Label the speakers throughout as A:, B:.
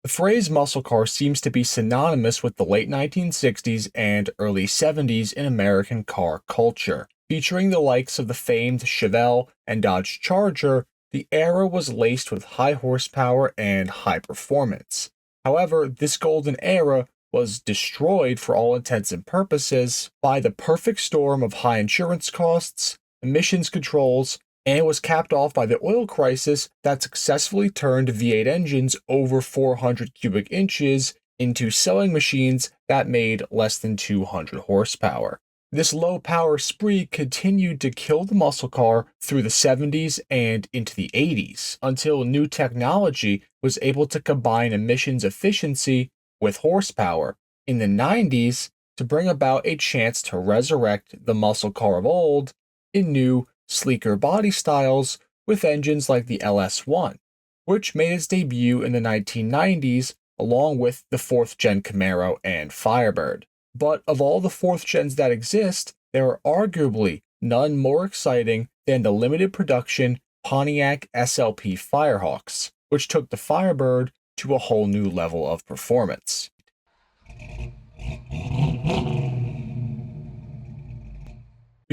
A: The phrase muscle car seems to be synonymous with the late 1960s and early 70s in American car culture. Featuring the likes of the famed Chevelle and Dodge Charger, the era was laced with high horsepower and high performance. However, this golden era was destroyed for all intents and purposes by the perfect storm of high insurance costs, emissions controls, and was capped off by the oil crisis that successfully turned V8 engines over 400 cubic inches into sewing machines that made less than 200 horsepower. This low power spree continued to kill the muscle car through the 70s and into the 80s, until new technology was able to combine emissions efficiency with horsepower in the 90s to bring about a chance to resurrect the muscle car of old in new, sleeker body styles with engines like the LS1, which made its debut in the 1990s along with the 4th gen Camaro and Firebird. But of all the 4th gens that exist, there are arguably none more exciting than the limited production Pontiac SLP Firehawks, which took the Firebird to a whole new level of performance.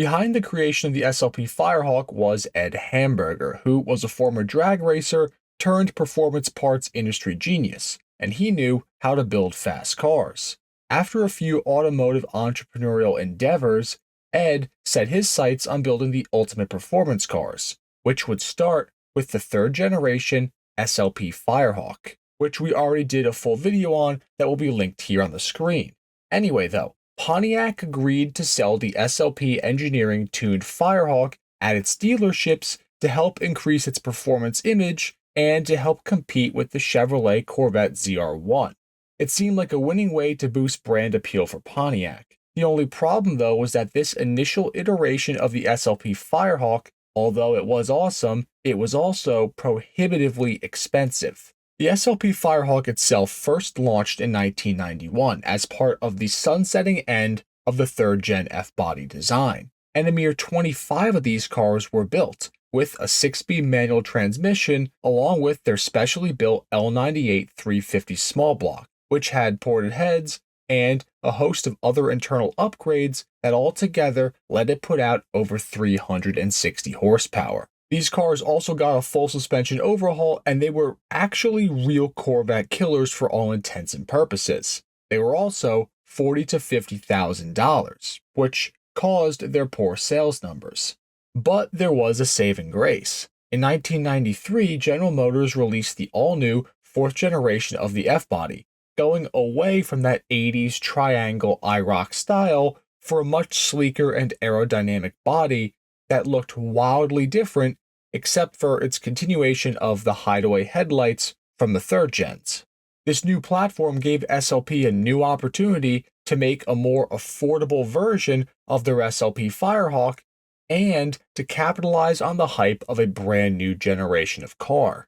A: Behind the creation of the SLP Firehawk was Ed Hamburger, who was a former drag racer turned performance parts industry genius, and he knew how to build fast cars. After a few automotive entrepreneurial endeavors, Ed set his sights on building the ultimate performance cars, which would start with the 3rd generation SLP Firehawk, which we already did a full video on that will be linked here on the screen. Anyway though, Pontiac agreed to sell the SLP engineering tuned Firehawk at its dealerships to help increase its performance image and to help compete with the Chevrolet Corvette ZR1. It seemed like a winning way to boost brand appeal for Pontiac. The only problem though was that this initial iteration of the SLP Firehawk, although it was awesome, it was also prohibitively expensive. The SLP Firehawk itself first launched in 1991 as part of the sunsetting end of the 3rd gen F-body design, and a mere 25 of these cars were built, with a 6-speed manual transmission along with their specially built L98 350 small block, which had ported heads and a host of other internal upgrades that altogether let it put out over 360 horsepower. These cars also got a full suspension overhaul, and they were actually real Corvette killers for all intents and purposes. They were also $40,000 to $50,000, which caused their poor sales numbers. But there was a saving grace. In 1993, General Motors released the all-new 4th generation of the F-body, going away from that 80s triangle IROC style for a much sleeker and aerodynamic body that looked wildly different except for its continuation of the hideaway headlights from the 3rd gens. This new platform gave SLP a new opportunity to make a more affordable version of their SLP Firehawk and to capitalize on the hype of a brand new generation of car.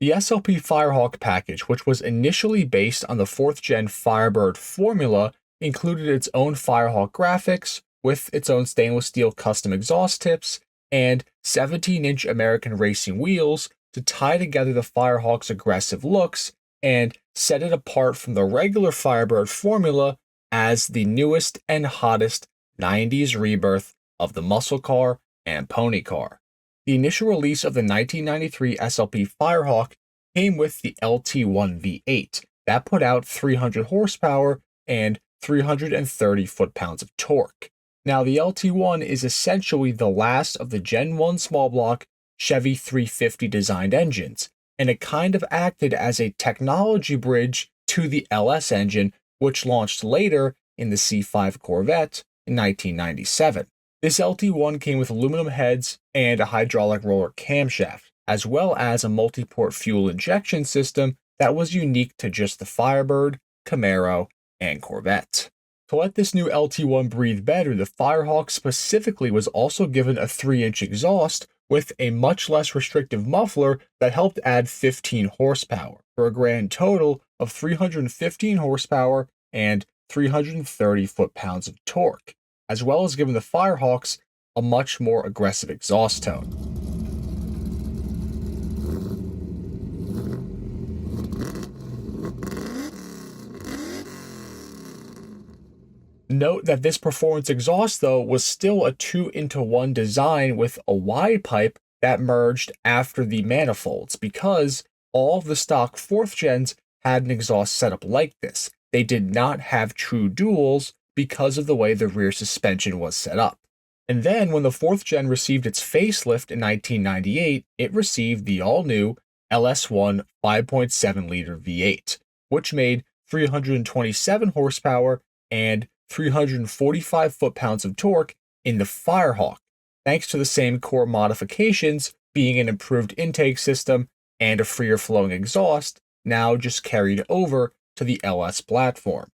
A: The SLP Firehawk package, which was initially based on the 4th gen Firebird formula, included its own Firehawk graphics with its own stainless steel custom exhaust tips and 17-inch American racing wheels to tie together the Firehawk's aggressive looks and set it apart from the regular Firebird formula as the newest and hottest 90s rebirth of the muscle car and pony car. The initial release of the 1993 SLP Firehawk came with the LT1 V8 that put out 300 horsepower and 330 foot-pounds of torque. Now, the LT1 is essentially the last of the Gen 1 small block Chevy 350 designed engines, and it kind of acted as a technology bridge to the LS engine, which launched later in the C5 Corvette in 1997. This LT1 came with aluminum heads and a hydraulic roller camshaft, as well as a multi-port fuel injection system that was unique to just the Firebird, Camaro, and Corvette. To let this new LT1 breathe better, the Firehawk specifically was also given a 3-inch exhaust with a much less restrictive muffler that helped add 15 horsepower, for a grand total of 315 horsepower and 330 foot-pounds of torque, as well as giving the Firehawks a much more aggressive exhaust tone. Note that this performance exhaust, though, was still a 2-into-1 design with a wide pipe that merged after the manifolds, because all of the stock 4th gens had an exhaust setup like this. They did not have true duals because of the way the rear suspension was set up. And then when the 4th gen received its facelift in 1998, it received the all-new LS1 5.7-liter V8, which made 327 horsepower and 345 foot-pounds of torque in the Firehawk, thanks to the same core modifications being an improved intake system and a freer flowing exhaust, now just carried over to the LS platform.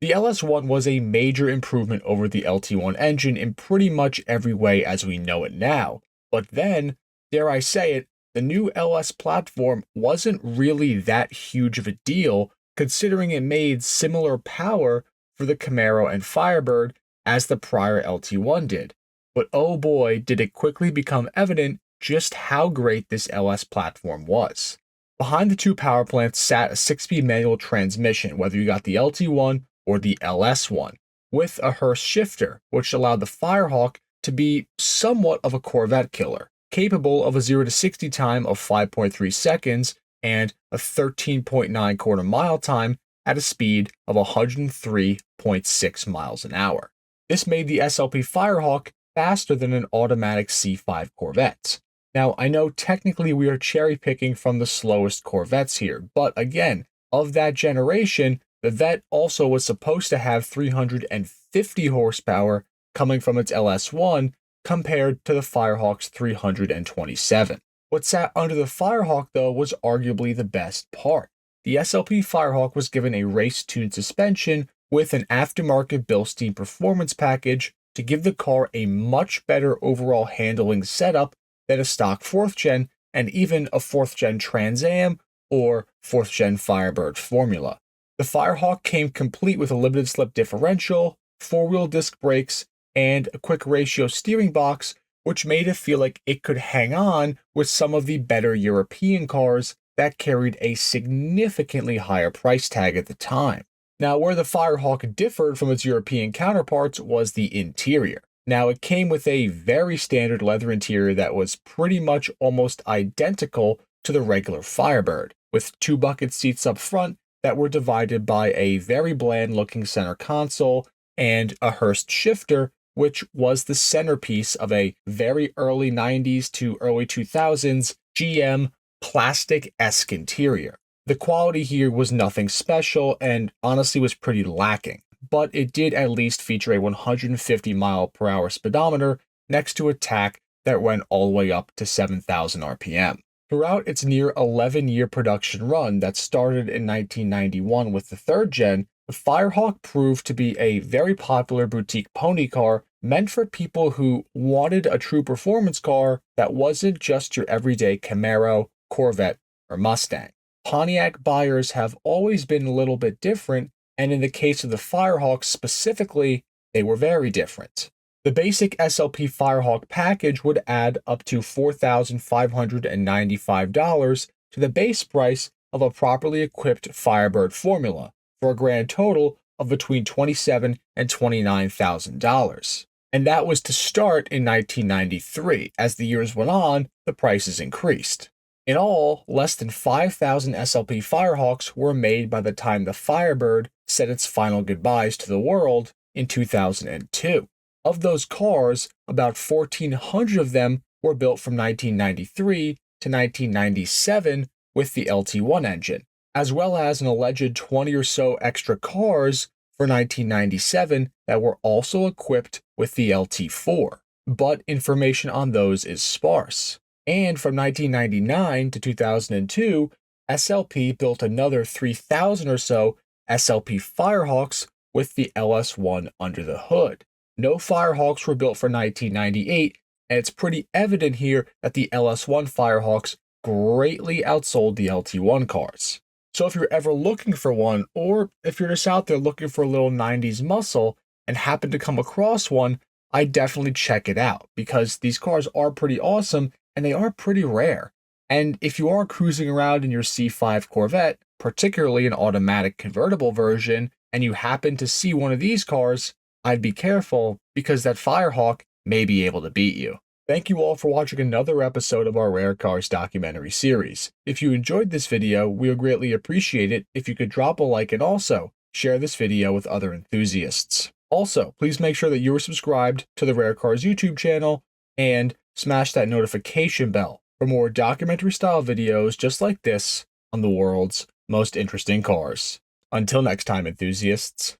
A: The LS1 was a major improvement over the LT1 engine in pretty much every way as we know it now, but then, dare I say it, the new LS platform wasn't really that huge of a deal considering it made similar power for the Camaro and Firebird as the prior LT1 did. But oh boy, did it quickly become evident just how great this LS platform was. Behind the two power plants sat a 6-speed manual transmission, whether you got the LT1 or the LS1, with a Hurst shifter, which allowed the Firehawk to be somewhat of a Corvette killer, capable of a 0 to 60 time of 5.3 seconds and a 13.9 quarter-mile time at a speed of 103.6 miles an hour. This made the SLP Firehawk faster than an automatic C5 Corvette. Now, I know technically we are cherry-picking from the slowest Corvettes here, but again, of that generation, the Vet also was supposed to have 350 horsepower coming from its LS1 compared to the Firehawk's 327. What sat under the Firehawk, though, was arguably the best part. The SLP Firehawk was given a race-tuned suspension with an aftermarket Bilstein performance package to give the car a much better overall handling setup than a stock 4th gen and even a 4th gen Trans Am or 4th gen Firebird formula. The Firehawk came complete with a limited slip differential, 4-wheel disc brakes, and a quick ratio steering box, which made it feel like it could hang on with some of the better European cars that carried a significantly higher price tag at the time. Now, where the Firehawk differed from its European counterparts was the interior. Now, it came with a very standard leather interior that was pretty much almost identical to the regular Firebird, with 2 bucket seats up front that were divided by a very bland-looking center console and a Hurst shifter, which was the centerpiece of a very early 90s to early 2000s GM plastic-esque interior. The quality here was nothing special and honestly was pretty lacking, but it did at least feature a 150 mile per hour speedometer next to a tach that went all the way up to 7,000 RPM. Throughout its near 11-year production run that started in 1991 with the 3rd gen, the Firehawk proved to be a very popular boutique pony car meant for people who wanted a true performance car that wasn't just your everyday Camaro, Corvette, or Mustang. Pontiac buyers have always been a little bit different, and in the case of the Firehawks specifically, they were very different. The basic SLP Firehawk package would add up to $4,595 to the base price of a properly equipped Firebird formula, for a grand total of between $27,000 and $29,000. And that was to start in 1993. As the years went on, the prices increased. In all, less than 5,000 SLP Firehawks were made by the time the Firebird said its final goodbyes to the world in 2002. Of those cars, about 1,400 of them were built from 1993 to 1997 with the LT1 engine, as well as an alleged 20 or so extra cars for 1997 that were also equipped with the LT4. But information on those is sparse. And from 1999 to 2002, SLP built another 3,000 or so SLP Firehawks with the LS1 under the hood. No Firehawks were built for 1998, and it's pretty evident here that the LS1 Firehawks greatly outsold the LT1 cars. So if you're ever looking for one, or if you're just out there looking for a little 90s muscle and happen to come across one, I definitely check it out, because these cars are pretty awesome and they are pretty rare. And if you are cruising around in your C5 Corvette, particularly an automatic convertible version, and you happen to see one of these cars, I'd be careful because that Firehawk may be able to beat you. Thank you all for watching another episode of our Rare Cars documentary series. If you enjoyed this video, we would greatly appreciate it if you could drop a like and also share this video with other enthusiasts. Also, please make sure that you are subscribed to the Rare Cars YouTube channel and smash that notification bell for more documentary style videos just like this on the world's most interesting cars. Until next time, enthusiasts.